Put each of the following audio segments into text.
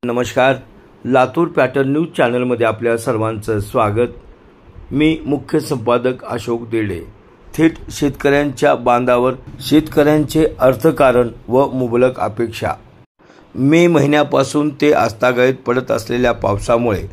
नमस्कार, Latur pattern news चॅनलमध्ये आपल्या सर्वांचं स्वागत। मी मुख्य संपादक अशोक देडे। थेट शेतकऱ्यांच्या बांधावर शेतकऱ्यांचे अर्थकारण व मुबलक अपेक्षा। मे महिन्यापासून ते आजतागायत पडत असलेल्या पावसामुळे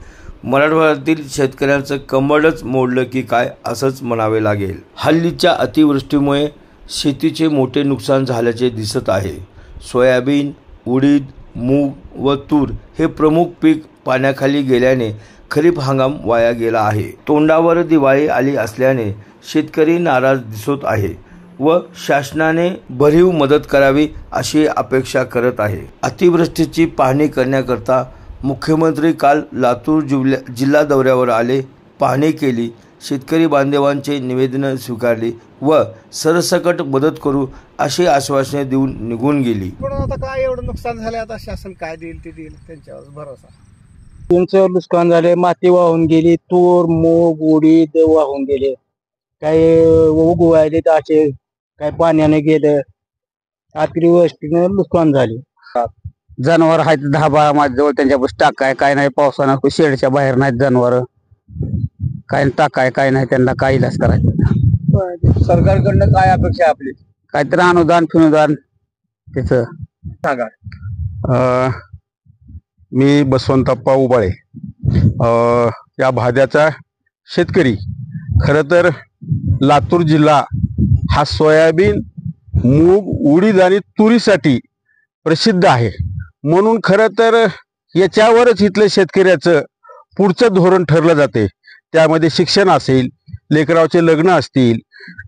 मराठवाड्यातील शेतकऱ्यांचं कंबरच मोडलं की काय असंच म्हणावे लागेल। हल्लीच्या अतिवृष्टीमुळे शेतीचे मोठे नुकसान झाल्याचे दिसत आहे। सोयाबीन, उडीद, मूग व तूर हे प्रमुख पीक पाण्याखाली गेल्याने खरीप हंगाम वाया गेला आहे। तोंडावर दिवाळी आली असल्याने शेतकरी नाराज दिसत आहे व शासनाने भरीव मदत करावी अशी अपेक्षा करत आहे। अतिवृष्टीची पाहणी करण्याकरता मुख्यमंत्री काल लातूर जिल्हा दौऱ्यावर आले, पाहणी केली, शेतकरी बांधवांचे निवेदन स्वीकारली व सरसकट मदत करू अशी आश्वासने देऊन निघून गेली। पण आता काय एवढं नुकसान झाले, आता शासन काय देईल ते देईल, त्यांच्यावर भरोसा। त्यांचं नुकसान झाले, माती वाहून गेली, तूर, मूग, उडीद वाहून गेले, काही उगवायले तर असे काही पाण्याने गेलं, अतिवृष्टीने नुकसान झाले। जनावर आहेत 10-12 माझ्याजवळ, त्यांच्यापासून टाकाय काय नाही, पावसानं शेडच्या बाहेर नाहीत जनावर, काय टाकाय काय नाही, त्यांना काय इलाज करायचं। सरकारकडनं काय अपेक्षा आहे आपली? काहीतरी अनुदान फिनुदान त्याचं सांगा। मी बसवंतप्पा उबाळे, या भाद्याचा शेतकरी। खरं तर लातूर जिल्हा हा सोयाबीन, मूग, उडीद आणि तुरीसाठी प्रसिद्ध आहे, म्हणून खरं तर याच्यावरच इथल्या शेतकऱ्याचं पुढचं धोरण ठरलं जाते। त्यामध्ये शिक्षण असेल, लेकराचे लग्न असतील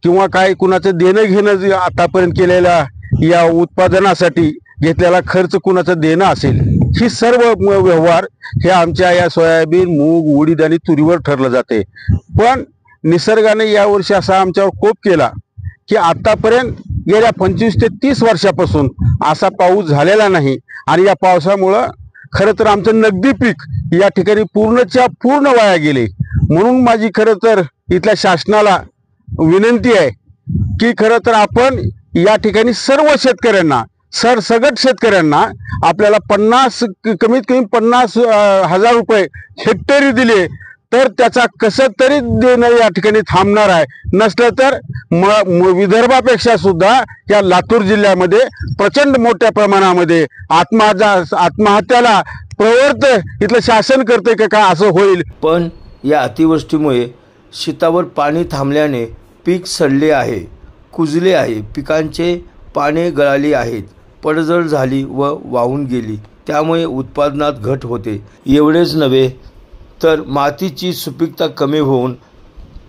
किंवा काय कुणाचं देणं घेणं आतापर्यंत केलेल्या या उत्पादनासाठी घेतलेला खर्च कुणाचं देणं असेल, ही सर्व व्यवहार हे आमच्या या सोयाबीन, मूग, उडीद आणि तुरीवर ठरलं जाते। पण निसर्गाने यावर्षी असा आमच्यावर कोप केला की आतापर्यंत गेल्या 25 ते 30 वर्षापासून असा पाऊस झालेला नाही आणि या पावसामुळं खरं तर आमचं नगदी पीक या ठिकाणी पूर्णच्या पूर्ण वाया गेले। म्हणून माझी खरं तर इथल्या शासनाला विनंती आहे की खरं तर आपण या ठिकाणी सर्व शेतकऱ्यांना, सरसगट शेतकऱ्यांना आपल्याला कमीत कमी 50,000 रुपये हेक्टरी दिले तर त्याचा कसं तरी देणं या ठिकाणी थांबणार आहे। नसलं तर विदर्भापेक्षा सुद्धा या लातूर जिल्ह्यामध्ये प्रचंड मोठ्या प्रमाणामध्ये आत्महत्याला प्रवृत्त इथलं शासन करते का काय असं होईल। पण या अतिवृष्टीमुळे शेतावर पाणी थांबल्याने पीक सडले आहे, कुजले आहे, पिकांचे पाने गळाली आहेत, पडझड झाली व वाहून गेली, त्यामुळे उत्पादनात घट होते। एवढेच नव्हे तर मातीची सुपीकता कमी होऊन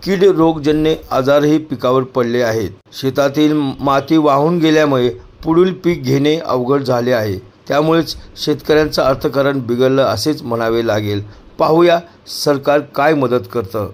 कीड रोगजन्य आजारही पिकावर पडले आहेत। शेतातील माती वाहून गेल्यामुळे पुढील पीक घेणे अवघड झाले आहे, त्यामुळेच शेतकऱ्यांचं अर्थकारण बिघडलं असेच म्हणावे लागेल। पाहूया सरकार काय मदत करतं।